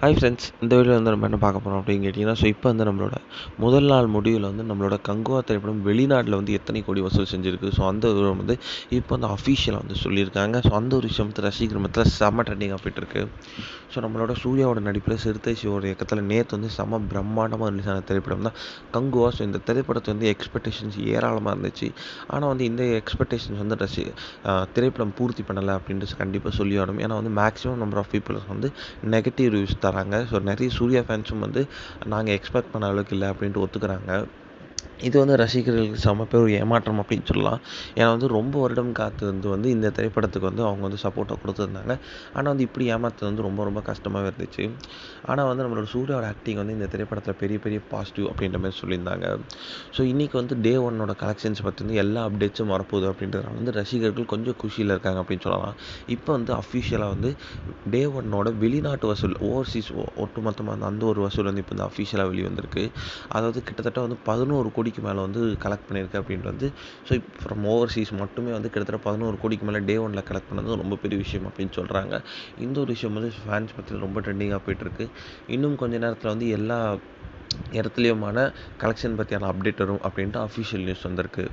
Hi friends, இந்த வீடியோவில் வந்து நம்ம என்ன பார்க்க போகிறோம் அப்படின்னு கேட்டிங்கன்னா, இப்போ வந்து நம்மளோட முதல் நாள் முடிவில் வந்து நம்மளோட கங்குவா திரைப்படம் வெளிநாட்டில் வந்து எத்தனை கோடி வசூல் செஞ்சுருக்கு. ஸோ அந்த விவரம் வந்து இப்போ வந்து அஃபீஷியலாக வந்து சொல்லியிருக்காங்க. ஸோ அந்த ஒரு விஷயம் வந்து ரசிகர் மத்தியில் செம்ம ட்ரெண்டிங்காக போயிட்டுருக்கு. ஸோ நம்மளோட சூர்யாவோட நடிப்பில் சிறுத்தை சிவோட இயக்கத்தில் நேற்று வந்து செம்ம பிரம்மாண்டமாக ரிலீஸ் ஆன திரைப்படம் தான் கங்குவா. ஸோ இந்த திரைப்படத்தை வந்து எக்ஸ்பெக்டேஷன்ஸ் ஏராளமாக இருந்துச்சு. ஆனால் வந்து இந்த எக்ஸ்பெக்டேஷன்ஸ் வந்து திரைப்படம் பூர்த்தி பண்ணலை அப்படின்ட்டு கண்டிப்பாக சொல்லி ஆகணும். ஏன்னா வந்து மேக்ஸிமம் நம்பர் ஆஃப் பீப்புள்ஸ் வந்து நெகட்டிவ் ரிவ்யூஸ் தராங்க. ஸோ நிறைய சூர்யா ஃபேன்ஸும் வந்து நாங்கள் எக்ஸ்பெக்ட் பண்ண அளவுக்கு இல்லை அப்படின்ட்டு ஒத்துக்கிறாங்க. இது வந்து ரசிகர்களுக்கு செம்ம பேர் ஒரு ஏமாற்றம் அப்படின்னு சொல்லலாம். ஏன்னா வந்து ரொம்ப வருடம் காத்து வந்து இந்த திரைப்படத்துக்கு வந்து அவங்க வந்து சப்போர்ட்டாக கொடுத்துருந்தாங்க. ஆனால் வந்து இப்படி ஏமாத்துறது வந்து ரொம்ப ரொம்ப கஷ்டமாகவே இருந்துச்சு. ஆனால் வந்து நம்மளோட சூர்யாவோட ஆக்டிங் வந்து இந்த திரைப்படத்தில் பெரிய பெரிய பாசிட்டிவ் அப்படின்ற மாதிரி சொல்லியிருந்தாங்க. ஸோ இன்றைக்கி வந்து டே ஒன்னோட கலெக்ஷன்ஸ் பற்றி வந்து எல்லா அப்டேட்ஸும் வரப்போகுது அப்படின்றதுனால வந்து ரசிகர்கள் கொஞ்சம் குஷியில் இருக்காங்க அப்படின்னு சொல்லலாம். இப்போ வந்து அஃபிஷியலாக வந்து டே ஒன்னோட வெளிநாட்டு வசூல் ஓவர்சீஸ் ஒட்டுமொத்தமாக அந்த ஒரு வசூல் வந்து இப்போ வந்து அஃபிஷியலாக வெளியே வந்திருக்கு. அதாவது கிட்டத்தட்ட வந்து 11 கோடிக்கு மேலே வந்து கலெக்ட் பண்ணியிருக்கு அப்படின்ட்டு வந்து. ஸோ ஃப்ரம் ஓவர்சீஸ் மட்டுமே வந்து கிட்டத்தட்ட 11 கோடிக்கு மேலே டே ஒன்னில் கலெக்ட் பண்ணது ரொம்ப பெரிய விஷயம் அப்படின்னு சொல்கிறாங்க. இந்த ஒரு விஷயம் வந்து ஃபேன்ஸ் பற்றியில் ரொம்ப ட்ரெண்டிங்காக போயிட்டுருக்கு. இன்னும் கொஞ்ச நேரத்தில் வந்து எல்லா இடத்துலையுமான கலெக்ஷன் பற்றியான அப்டேட் வரும் அப்படின்ட்டு அஃபிஷியல் நியூஸ் வந்திருக்கு.